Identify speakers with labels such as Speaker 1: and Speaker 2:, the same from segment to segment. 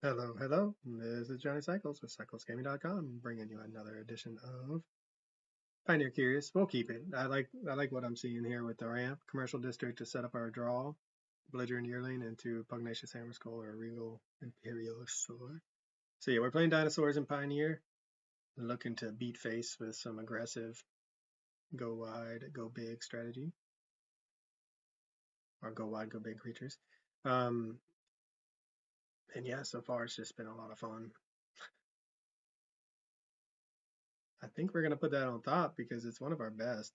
Speaker 1: Hello, hello. This is Johnny Cycles with CyclesGaming.com, bringing you another edition of Pioneer Curious. We'll keep it. I like what I'm seeing here with the ramp commercial district to set up our draw, belligerent yearling into pugnacious hammerskull or regal Imperiosaur. So yeah, we're playing dinosaurs in Pioneer, looking to beat face with some aggressive go wide, go big strategy, or go wide, go big creatures. Um, and yeah, so far it's just been a lot of fun. I think we're gonna put that on top because it's one of our best.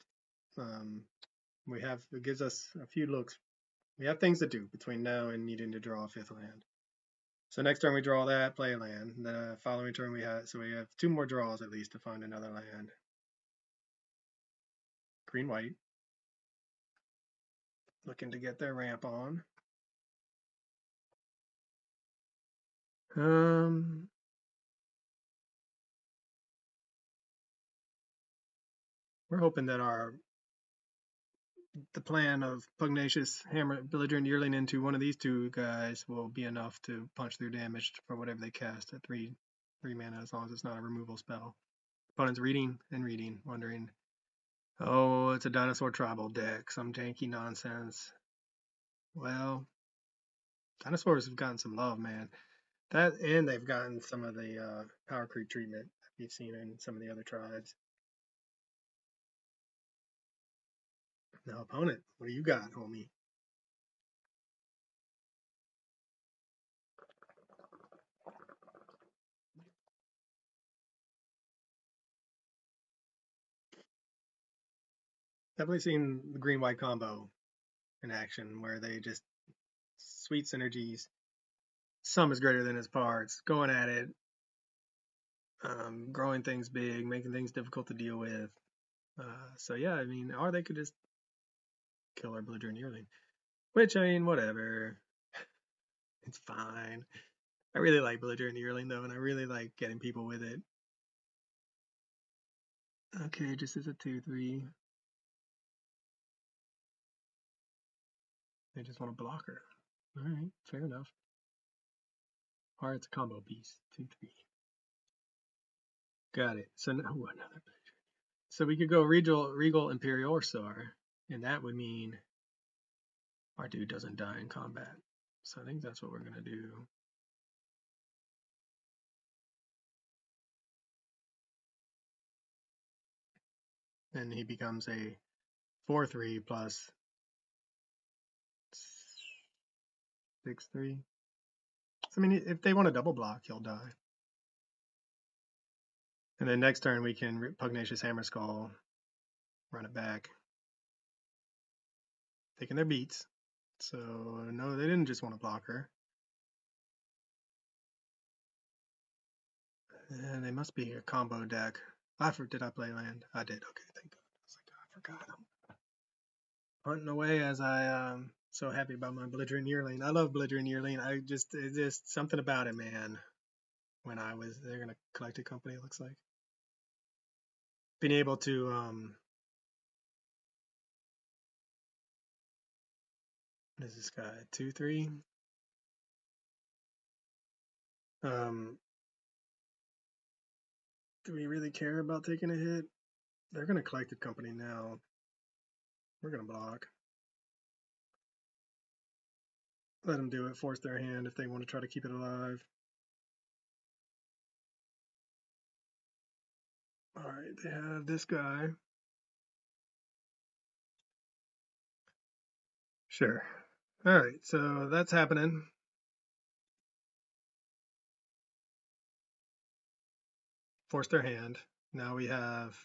Speaker 1: Um, it gives us a few looks. We have things to do between now and needing to draw a fifth land. So next turn we draw that, play a land. The following turn we have two more draws at least to find another land. Green white, looking to get their ramp on. Um, we're hoping that the plan of pugnacious hammer belligerent yearling into one of these two guys will be enough to punch through damage for whatever they cast at three mana, as long as it's not a removal spell. Opponent's reading and reading, wondering, oh, it's a dinosaur tribal deck, some janky nonsense. Well, dinosaurs have gotten some love, man. That and they've gotten some of the power creep treatment that we've seen in some of the other tribes. Now, opponent, what do you got, homie? Definitely seen the green white combo in action where they just sweet synergies. Sum is greater than its parts, going at it, growing things big, making things difficult to deal with. So yeah, I mean, or they could just kill our belligerent yearling, which I mean, whatever, it's fine. I really like belligerent yearling though, and I really like getting people with it. Okay, just as a 2/3. They just want a blocker. Alright, fair enough. Or it's a combo piece. 2/3. Got it. So now another. So we could go Regal Imperiosaur, and that would mean our dude doesn't die in combat. So I think that's what we're gonna do. And he becomes a 4/3 plus 6/3. So, I mean, if they want a double block, he'll die. And then next turn we can Pugnacious Hammerskull, run it back, taking their beats. So no, they didn't just want a blocker. And they must be a combo deck. Did I play land? I did. Okay, thank God. I was like, I forgot. I'm hunting away as I so happy about my belligerent yearling. I love belligerent yearling. It's just something about it, man. When they're gonna collect a company. It looks like being able to what is this guy? 2/3. Um, do we really care about taking a hit? They're gonna collect a company now. We're gonna block. Let them do it. Force their hand if they want to try to keep it alive. All right, they have this guy. Sure. All right, so that's happening. Force their hand. Now we have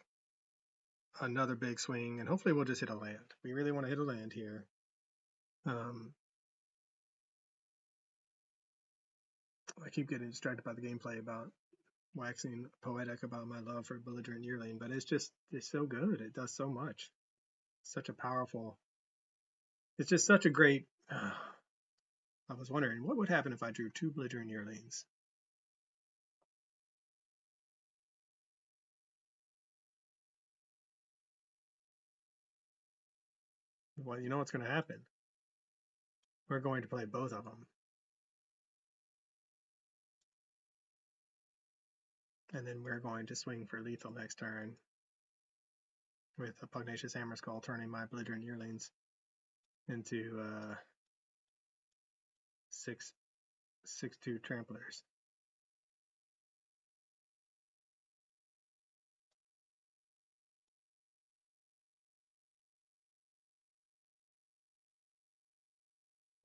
Speaker 1: another big swing, and hopefully we'll just hit a land. We really want to hit a land here. I keep getting distracted by the gameplay about waxing poetic about my love for belligerent yearling, but it's so good. It does so much. Such a powerful. It's just such a great. I was wondering what would happen if I drew two belligerent yearlings. Well, you know what's going to happen. We're going to play both of them. And then we're going to swing for lethal next turn with a Pugnacious Hammer Skull, turning my Belligerent Yearlings into 6/2 tramplers.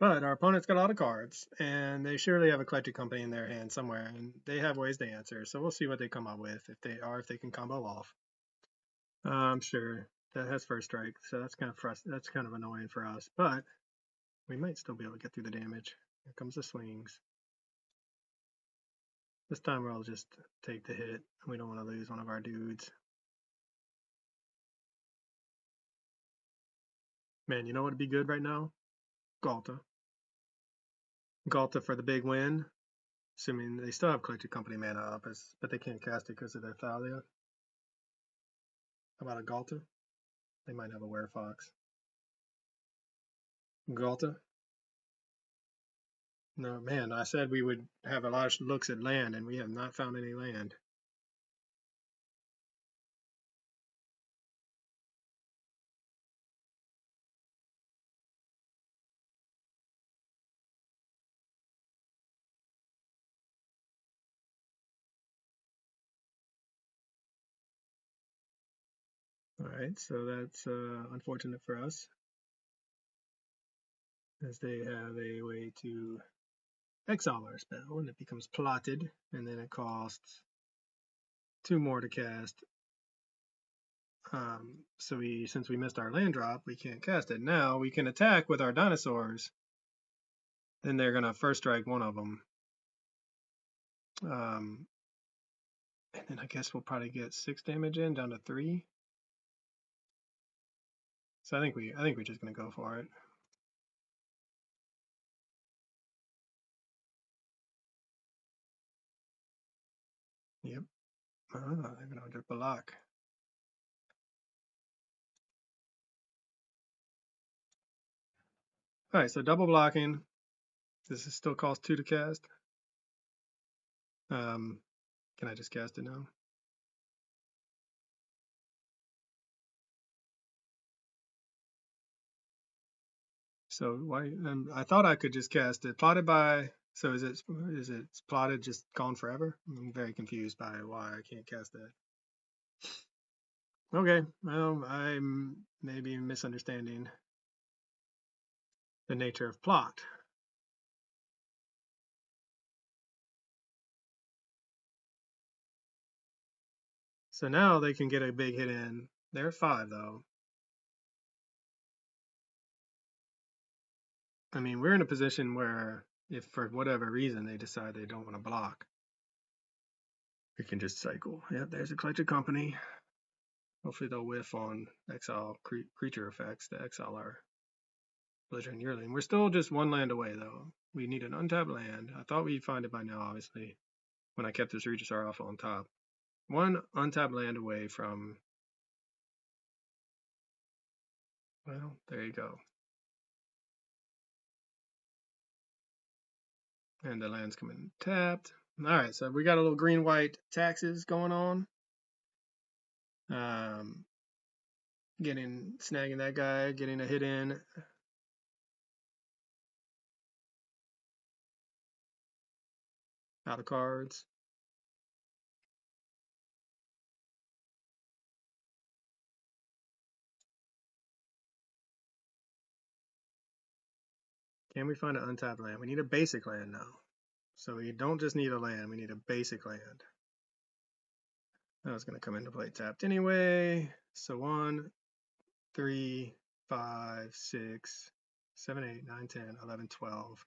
Speaker 1: But our opponent's got a lot of cards, and they surely have a collected company in their hand somewhere, and they have ways to answer. So we'll see what they come up with, if they can combo off. I'm sure that has first strike, so that's kind of annoying for us, but we might still be able to get through the damage. Here comes the swings. This time we'll just take the hit. We don't want to lose one of our dudes. Man, you know what would be good right now? Galta. Galta for the big win. Assuming they still have collected company mana up, but they can't cast it because of their Thalia. How about a Galta? They might have a Werefox. Galta? No, man, I said we would have a lot of looks at land, and we have not found any land. Alright, so that's unfortunate for us, as they have a way to exile our spell, and it becomes plotted, and then it costs 2 more to cast. So since we missed our land drop, we can't cast it. Now we can attack with our dinosaurs. Then they're gonna first strike one of them. And then I guess we'll probably get 6 damage in, down to 3. So I think we're just gonna go for it. Yep. They're gonna just block. Alright, so double blocking. This is still cost 2 to cast. Can I just cast it now? So why? I thought I could just cast it. Plotted by. So is it plotted just gone forever? I'm very confused by why I can't cast that. Okay, well, I'm maybe misunderstanding the nature of plot. So now they can get a big hit in. They're at 5 though. I mean, we're in a position where if for whatever reason they decide they don't want to block, we can just cycle. Yep, there's a collected company. Hopefully they'll whiff on exile creature effects to exile our Belligerent Yearling. We're still just 1 land away though. We need an untapped land. I thought we'd find it by now, obviously, when I kept this Regisaur off on top. 1 untapped land away from. Well, there you go. And the land's coming tapped. Alright, so we got a little green-white taxes going on. Snagging that guy, getting a hit in. Out of cards. Can we find an untapped land? We need a basic land now. So we don't just need a land, we need a basic land. That was going to come into play tapped anyway. So 1, 3, 5, 6, 7, 8, 9, 10, 11, 12.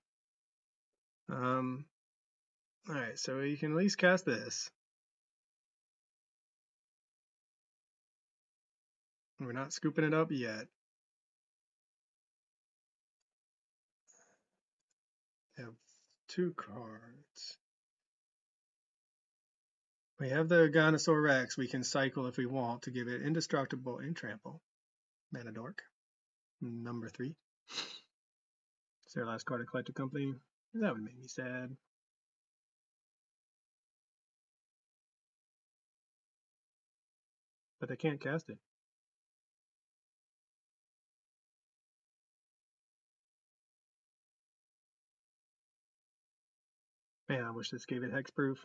Speaker 1: Alright, so you can at least cast this. We're not scooping it up yet. We have 2 cards. We have the Agonasaur Rex. We can cycle if we want to give it indestructible and trample. Mana Dork. Number 3. It's their last card of collected company. That would make me sad. but they can't cast it. Man, I wish this gave it hexproof.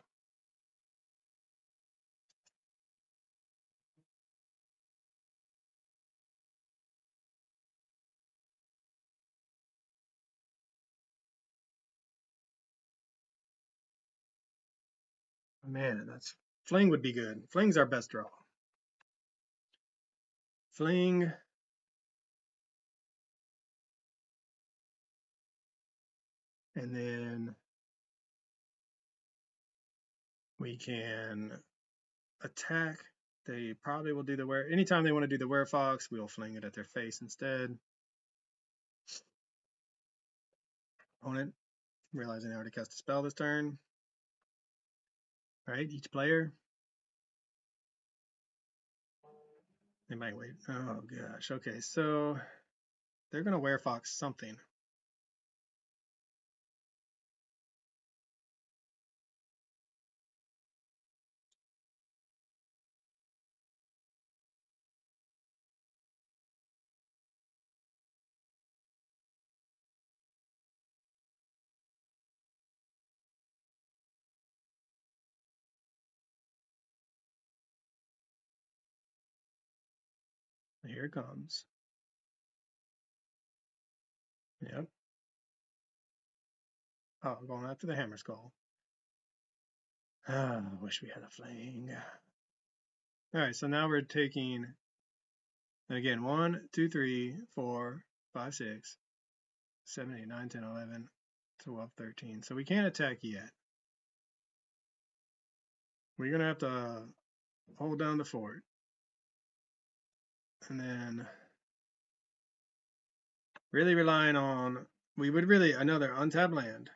Speaker 1: Man, that's Fling would be good. Fling's our best draw. Fling. And then we can attack. They probably will do the were. Anytime they want to do the werefox, we'll fling it at their face instead. Opponent, realizing they already cast a spell this turn. All right, each player. They might wait. Oh gosh. Okay, so they're gonna werefox something. Here it comes. Yep. Oh, going after the hammer skull. Ah, I wish we had a fling. All right, so now we're taking, again, 1, 2, 3, 4, 5, 6, 7, 8, 9, 10, 11, 12, 13. So we can't attack yet. We're going to have to hold down the fort. And then really relying on, we would really, another untapped land.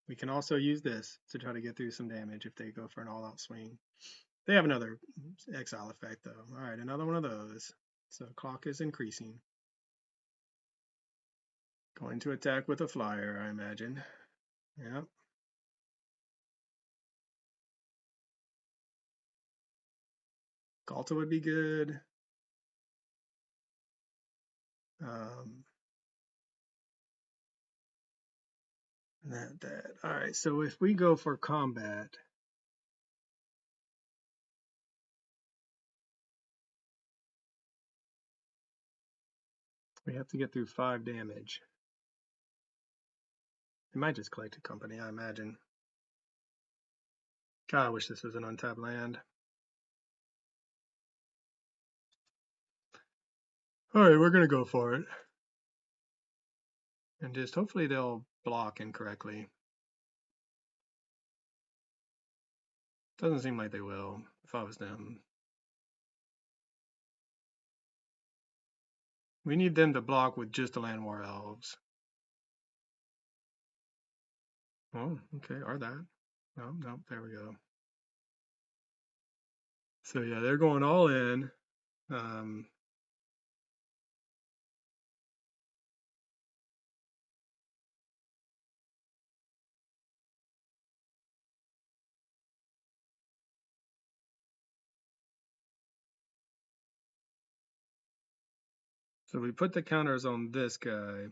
Speaker 1: We can also use this to try to get through some damage if they go for an all-out swing. They have another exile effect, though. All right, another one of those. So clock is increasing. Going to attack with a flyer, I imagine. Yep. Galta would be good. That. All right, so if we go for combat, we have to get through 5 damage. They might just collect a company, I imagine. God, I wish this was an untapped land. All right, we're going to go for it. And just hopefully they'll block incorrectly. Doesn't seem like they will, if I was them. We need them to block with just the land war elves. Oh, okay, or that. No, there we go. So yeah, they're going all in. So we put the counters on this guy.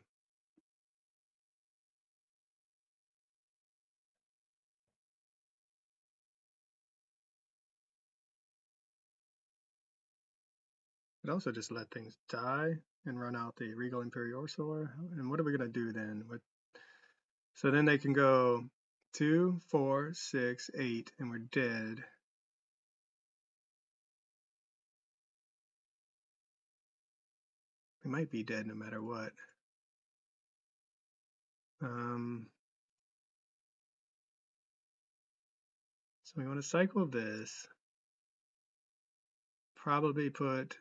Speaker 1: But also just let things die and run out the Regal Imperiosaur. And what are we going to do then? So then they can go 2, 4, 6, 8, and we're dead. We might be dead no matter what. So we want to cycle this. Probably put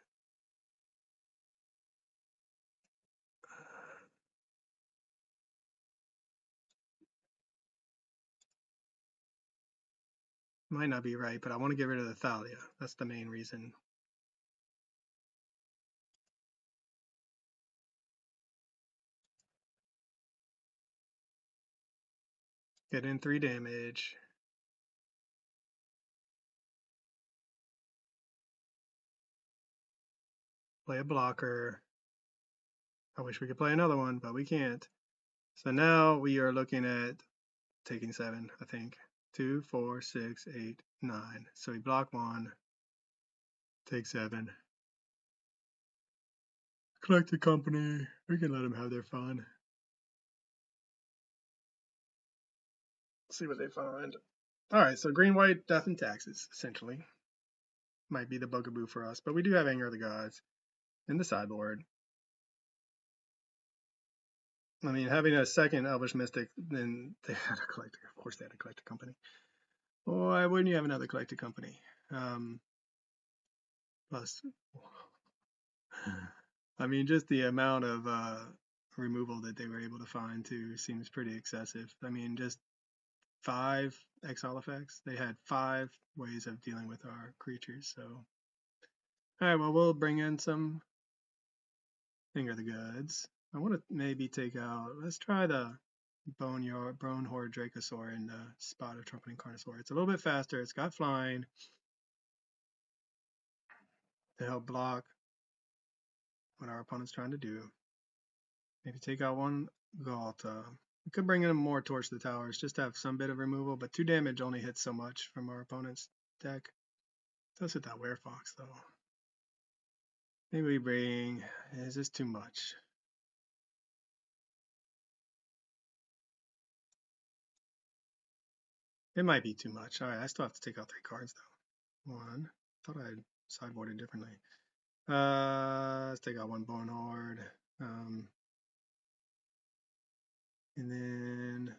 Speaker 1: might not be right, but I want to get rid of the Thalia. That's the main reason. Get in 3 damage. play a blocker. I wish we could play another one, but we can't. So now we are looking at taking 7, I think. 2, 4, 6, 8, 9. So we block 1, take 7. Collect the company. We can let them have their fun. See what they find. Alright, so green, white, death, and taxes, essentially. Might be the bugaboo for us, but we do have Anger of the Gods in the sideboard. I mean, having a second Elvish Mystic, then they had a collector. Of course, they had a collector company. Why wouldn't you have another collector company? Plus, I mean, just the amount of removal that they were able to find too seems pretty excessive. I mean, just 5 exile effects. They had 5 ways of dealing with our creatures. So, all right, well, we'll bring in some Anger of the Gods. I want to maybe take out. Let's try the Bone Horde Dracosaur in the spot of Trumpeting Carnosaur. It's a little bit faster. It's got flying to help block what our opponent's trying to do. Maybe take out 1 Galta. We could bring in more Torch the Towers just to have some bit of removal, but 2 damage only hits so much from our opponent's deck. It does hit that Werefox though. Maybe we bring. Is this too much? It might be too much. All right, I still have to take out 3 cards though. 1. Thought I'd sideboarded differently. Let's take out 1 Bone Horde. And then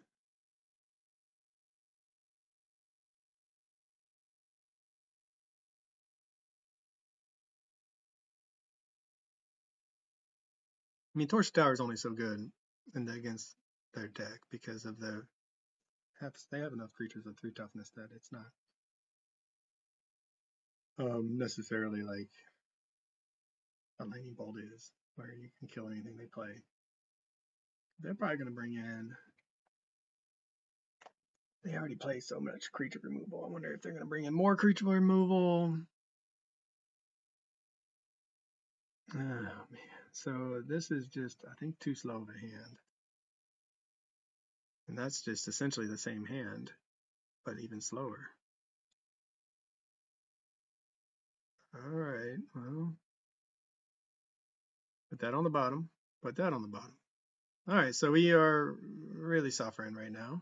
Speaker 1: I mean, Torch Tower is only so good against their deck because of they have enough creatures with 3 toughness that it's not necessarily like a lightning bolt is, where you can kill anything they play. They're probably going to bring in. They already play so much creature removal. I wonder if they're going to bring in more creature removal. Oh man, so this is just, I think, too slow of a hand. And that's just essentially the same hand, but even slower. Alright, well, put that on the bottom, put that on the bottom. Alright, so we are really suffering right now.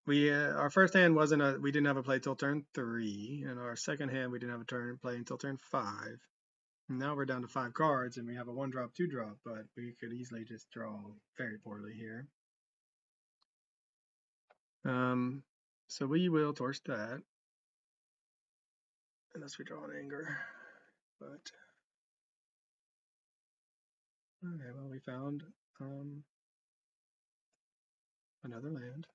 Speaker 1: Our first hand we didn't have a play till turn 3, and our second hand we didn't have a play until turn 5. And now we're down to 5 cards, and we have a 1-drop, 2-drop, but we could easily just draw very poorly here. So we will torch that, unless we draw an Anger. But okay, well, we found another land.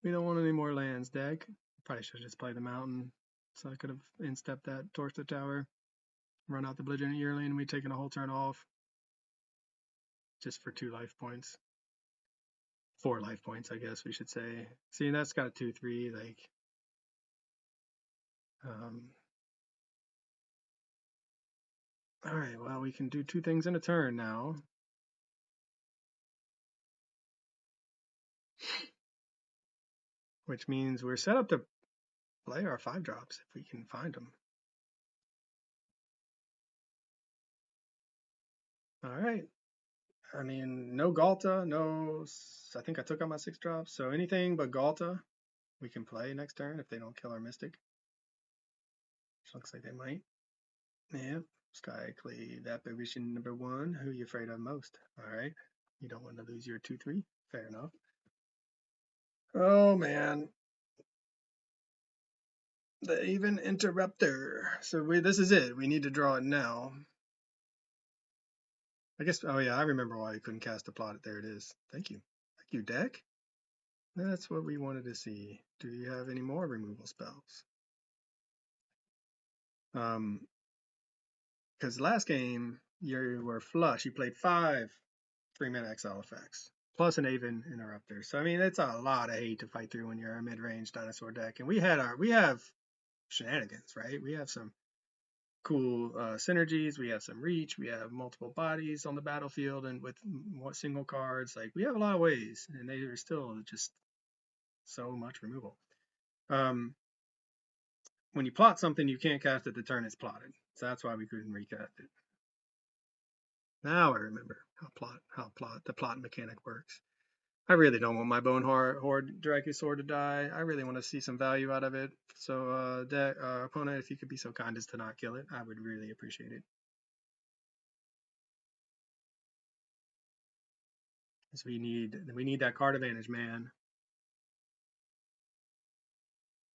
Speaker 1: We don't want any more lands, deck. Probably should just play the mountain, so I could have instepped that, torch the tower, run out the belligerent yearling, and we taken a whole turn off just for 2 life points. 4 life points, I guess we should say. See, and that's got a 2/3, like all right, well, we can do 2 things in a turn now. Which means we're set up to play our 5-drops if we can find them. All right. I mean, no Galta, no. I think I took out my 6 drops, so anything but Galta we can play next turn if they don't kill our Mystic. Which looks like they might. Yeah. Skyclave Apparition number 1. Who are you afraid of most? All right. You don't want to lose your 2/3. Fair enough. Oh man. The Even Interrupter. So this is it. We need to draw it now. I guess, oh yeah, I remember why I couldn't cast a plot. There it is. Thank you. Thank you, deck. That's what we wanted to see. Do you have any more removal spells? Because last game, you were flush. You played 5 3-mana exile effects, plus an Even Interrupter. So, I mean, it's a lot of hate to fight through when you're a mid-range dinosaur deck. And we have shenanigans, right? We have some cool synergies. We have some reach. We have multiple bodies on the battlefield, and with single cards, like we have a lot of ways, and they are still just so much removal. When you plot something, you can't cast it the turn it's plotted, so that's why we couldn't recast it. Now I remember how the plot mechanic works. I really don't want my Bone Horde Dracosaur to die. I really want to see some value out of it. So, opponent, if you could be so kind as to not kill it, I would really appreciate it. Because we need that card advantage, man.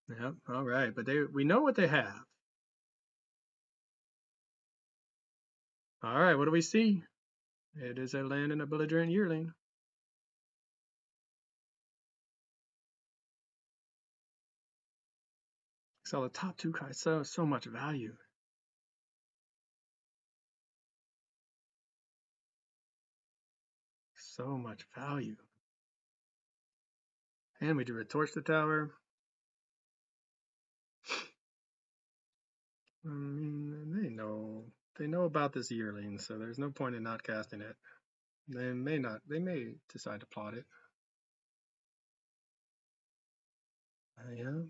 Speaker 1: Yep. All right, but we know what they have. All right, what do we see? It is a land and a belligerent yearling. So the top two cards, so much value. So much value. And we do a torch the tower. I mean, they know about this yearling, so there's no point in not casting it. They may decide to plot it. Yeah.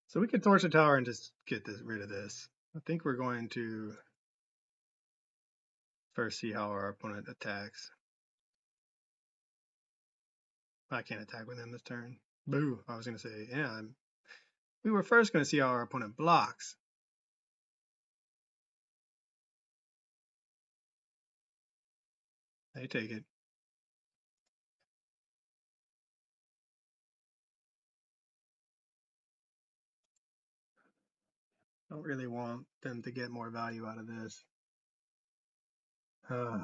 Speaker 1: So we can torch the tower and just get rid of this. I think we're going to first see how our opponent attacks. I can't attack with him this turn. Boo. I was going to say, yeah. We were first going to see how our opponent blocks. They take it. Don't really want them to get more value out of this. But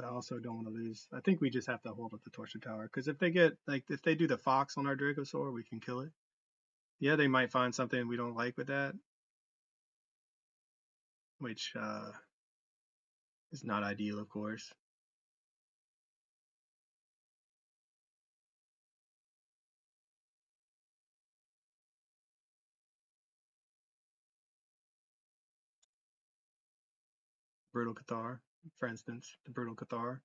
Speaker 1: I also don't want to lose. I think we just have to hold up the torch tower, because if they do the fox on our Dracosaur, we can kill it. Yeah, they might find something we don't like with that, which is not ideal, of course. Brutal Cathar, for instance, the Brutal Cathar.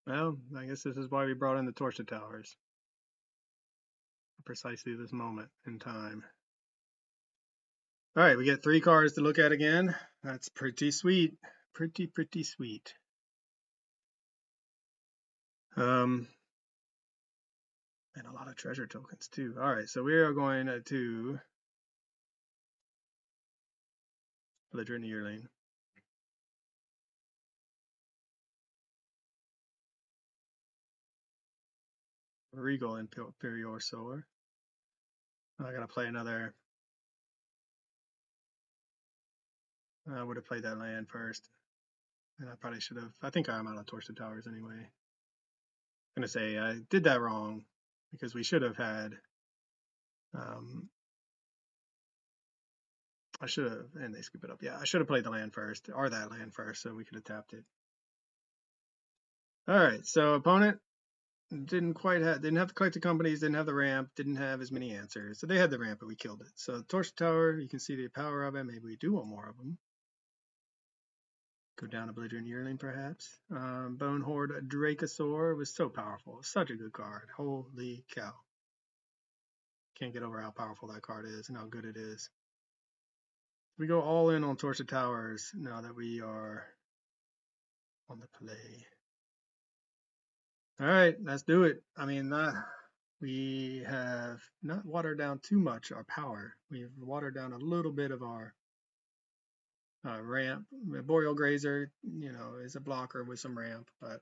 Speaker 1: Well, I guess this is why we brought in the Torch Towers. Precisely this moment in time. All right, we get 3 cards to look at again. That's pretty sweet. Pretty sweet. And a lot of treasure tokens too. All right, so we are going to Belligerent Yearling. Regal Imperial Solar. I gotta play another. I would have played that land first. And I probably should have. I think I'm out of Torch the Towers anyway. I'm gonna say I did that wrong, because we should have had. I should have, and they scoop it up. Yeah, I should have played the land first, or that land first, so we could have tapped it. All right, so opponent didn't have the collected companies, didn't have the ramp, didn't have as many answers. So they had the ramp, but we killed it. So Torch Tower, you can see the power of it. Maybe we do want more of them. Go down to Belligerent Yearling, perhaps. Bone Horde Dracosaur was so powerful. Such a good card. Holy cow. Can't get over how powerful that card is and how good it is. We go all in on Torch Towers now that we are on the play. All right, let's do it. I mean, we have not watered down too much our power. We've watered down a little bit of our ramp. The Boreal Grazer, you know, is a blocker with some ramp, but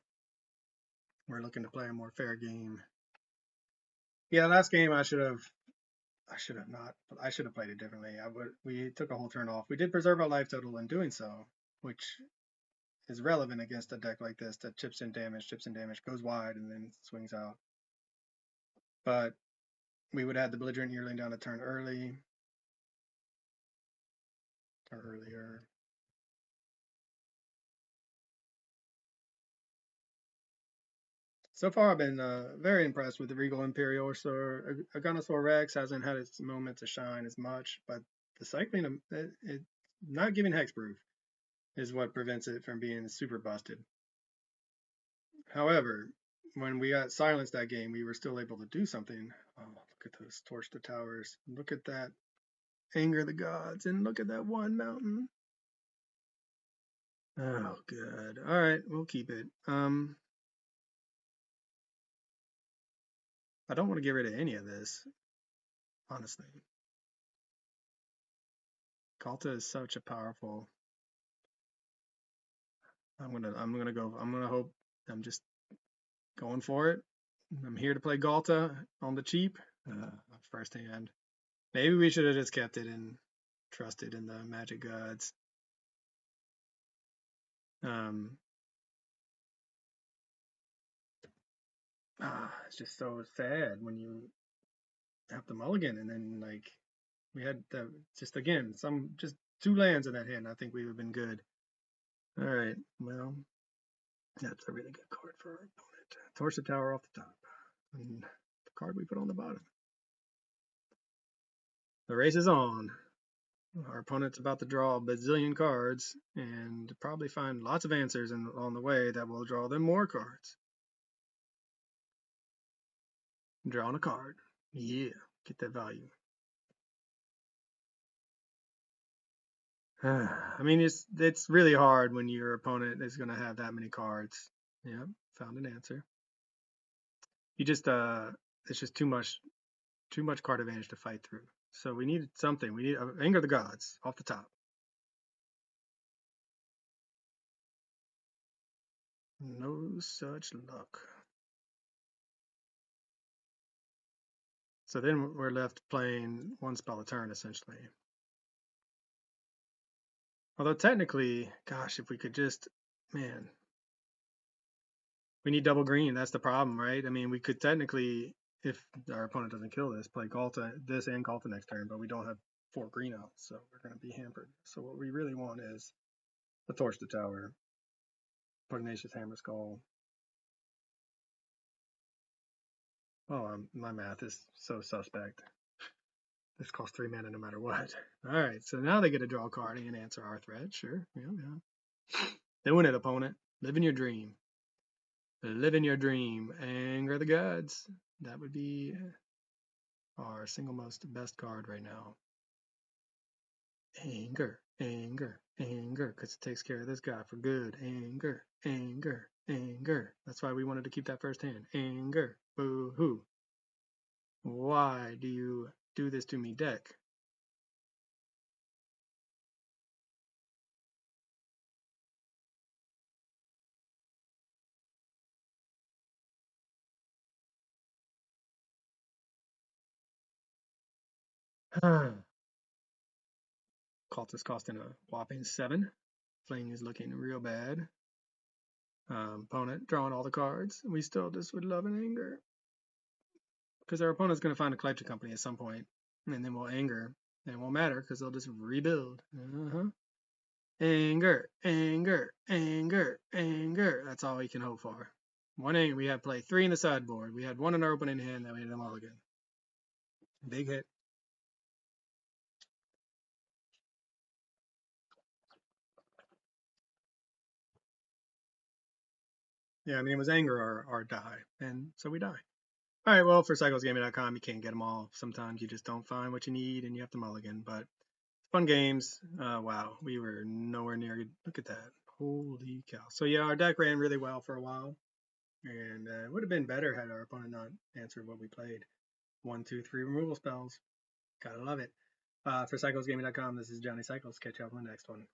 Speaker 1: we're looking to play a more fair game. Yeah, last game I should have played it differently. We took a whole turn off. We did preserve our life total in doing so, which is relevant against a deck like this that chips in damage, goes wide, and then swings out. But we would have the belligerent yearling down a turn early or earlier. So far, I've been very impressed with the Regal Imperiosaur. Agonasaur Rex hasn't had its moment to shine as much, but the cycling, it not giving hexproof is what prevents it from being super busted. However, when we got silenced that game, we were still able to do something. Oh, look at those torch the towers. Look at that anger the gods, and look at that one mountain. Oh, good. All right, we'll keep it. I don't want to get rid of any of this, honestly. Kalta is such a powerful. I'm gonna hope. I'm just going for it. I'm here to play Galta on the cheap. First hand. Maybe we should have just kept it and trusted in the magic gods. It's just so sad when you have the mulligan and then like we had just again just 2 lands in that hand. I think we would have been good. All right, well, that's a really good card for our opponent. Torch the tower off the top, and the card we put on the bottom. The race is on. Our opponent's about to draw a bazillion cards and probably find lots of answers on the way that will draw them more cards. Drawing a card. Yeah, get that value. I mean, it's really hard when your opponent is going to have that many cards. Yeah, found an answer. You just it's just too much card advantage to fight through. So we needed something. We need Anger the Gods off the top. No such luck. So then we're left playing 1 spell a turn essentially. Although technically, gosh, if we could just, man, we need double green. That's the problem, right? I mean, we could technically, if our opponent doesn't kill this, play this and Galta next turn, but we don't have 4 green out, so we're going to be hampered. So what we really want is the Torch the Tower, Pugnacious Hammer Skull. Oh, my math is so suspect. This costs 3 mana no matter what. All right, so now they get to draw a card and answer our threat. Sure, yeah. Doing it, opponent. Living your dream. Living your dream. Anger the Gods. That would be our single most best card right now. Anger, anger, anger, because it takes care of this guy for good. Anger, anger, anger. That's why we wanted to keep that first hand. Anger, boo-hoo. Why do you do this to me, deck? Cultist costing a whopping 7. Fling is looking real bad. Opponent drawing all the cards. We still just would love an anger. Because our opponent's going to find a collection company at some point, and then we'll anger. And it won't matter because they'll just rebuild. Anger, anger, anger, anger. That's all we can hope for. 1 anger. We had play 3 in the sideboard. We had 1 in our opening hand that we had a mulligan. Big hit. Yeah, I mean, it was anger or die. And so we die. All right, well, for cyclesgaming.com, you can't get them all. Sometimes you just don't find what you need and you have to mulligan. But fun games. Wow, we were nowhere near. Look at that. Holy cow. So yeah, our deck ran really well for a while. And it would have been better had our opponent not answered what we played. 1, 2, 3 removal spells. Gotta love it. For cyclesgaming.com, this is Johnny Cycles. Catch you on the next one.